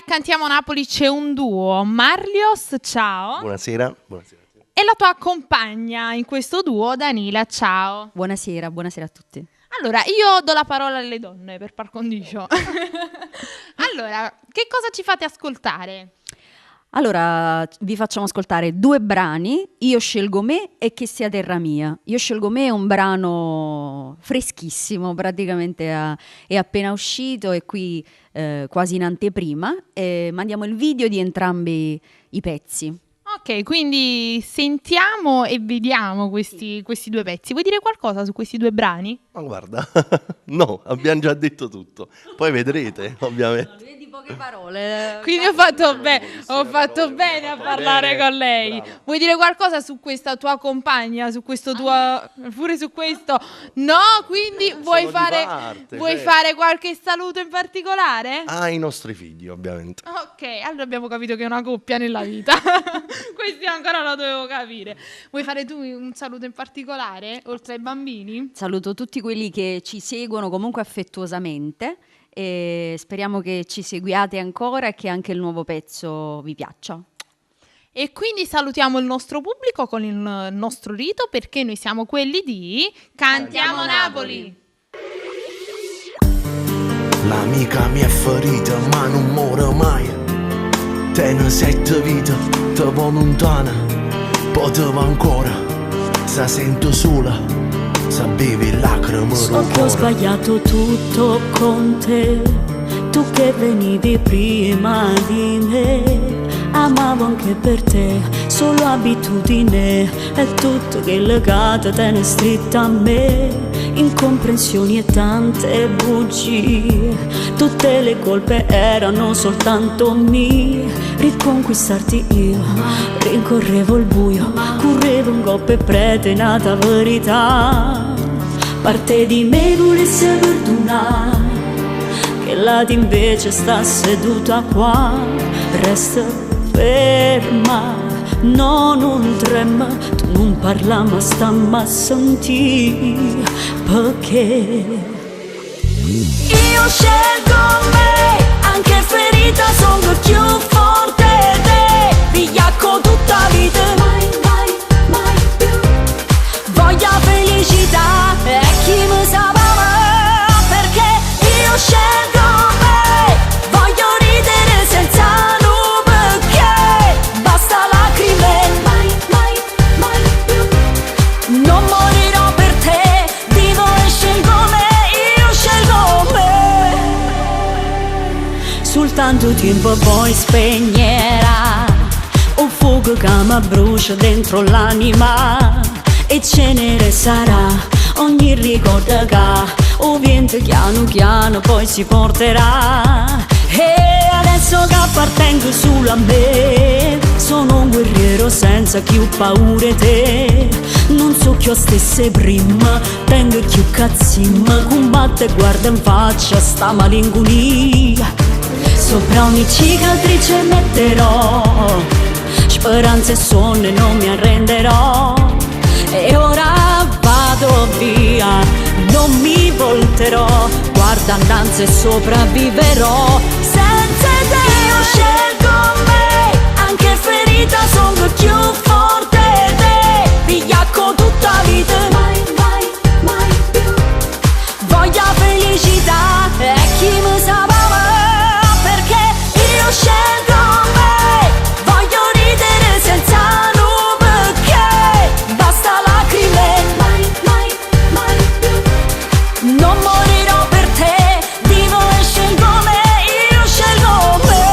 Cantiamo Napoli c'è un duo, Marlios, ciao. Buonasera. E la tua compagna in questo duo, Danila, ciao. Buonasera a tutti. Allora, io do la parola alle donne per par condicio. Allora, che cosa ci fate ascoltare? Allora, vi facciamo ascoltare 2 brani, Io scelgo me e Che sia terra mia. Io scelgo me è un brano freschissimo, praticamente è appena uscito, è qui quasi in anteprima, e mandiamo il video di entrambi i pezzi. Ok, quindi sentiamo e vediamo questi 2 pezzi. Vuoi dire qualcosa su questi 2 brani? Ma guarda, no, abbiamo già detto tutto. Poi vedrete, ovviamente. Vedi poche parole. Quindi ho fatto bene a parlare con lei. Bravo. Vuoi dire qualcosa su questa tua compagna, su questo tuo... pure su questo? No, quindi vuoi fare qualche saluto in particolare? Ai nostri figli, ovviamente. Ok, allora abbiamo capito che è una coppia nella vita. Questo ancora lo dovevo capire. Vuoi fare tu un saluto in particolare, oltre ai bambini? Saluto tutti quelli che ci seguono comunque affettuosamente e speriamo che ci seguiate ancora e che anche il nuovo pezzo vi piaccia. E quindi salutiamo il nostro pubblico con il nostro rito, perché noi siamo quelli di Cantiamo Napoli. L'amica mi è ferita ma non muore mai. Tiene 7 vite, te va lontana. Poteva ancora, se sento sola, se bevi lacrime So che ho sbagliato tutto con te, tu che venivi prima di me. Amavo anche per te, solo abitudine, è tutto che legato te ne stretta a me. Incomprensioni e tante bugie, tutte le colpe erano soltanto mie. Riconquistarti io, rincorrevo il buio, correvo un golpe pretenata verità. Parte di me volesse perdonare, che l'altra invece sta seduta qua. Resta ferma, no, non trema, tu non parla ma stamma a sentire, perché io scelgo me, anche ferita sono più forte di te, vigliacco tutta vita, mai più, voglia felicità e chi mi sapeva, perché io scelgo me, voglio ridere senza non morirò per te, vivo e scelgo me, io scelgo me. Soltanto tempo poi spegnerà un fuoco che mi brucia dentro l'anima, e cenere sarà ogni ricordo che ovviamente piano piano poi si porterà. E adesso che appartengo solo a me, sono un guerriero senza più paure te. Non so che ho stesse prima, tengo più cazzimma, combatte e guarda in faccia sta malinconia. Sopra ogni cicatrice metterò speranze e sonne, non mi arrenderò. E ora vado via, non mi volterò, guarda innanzi e sopravviverò senza te. Io scelgo me, anche ferita sono più forte di te, vigliacco tutta vita, mai più, voglia felicità e chi mi sapeva, perché io scelgo me, voglio ridere senza perché basta lacrime, mai più, non morirò per te, vivo e scelgo me, io scelgo me.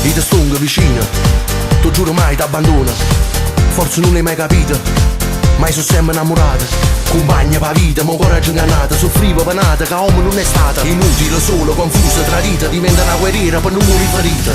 Io ti stongo vicino, ti giuro mai ti abbandono. Forse non l'hai mai capito, mai sono sempre innamorato. Compagna per vita, ma coraggio ingannata. Soffrivo per nata, che uomo non è stata. Inutile, solo, confusa, tradita. Diventa una guerriera per non morire ferita.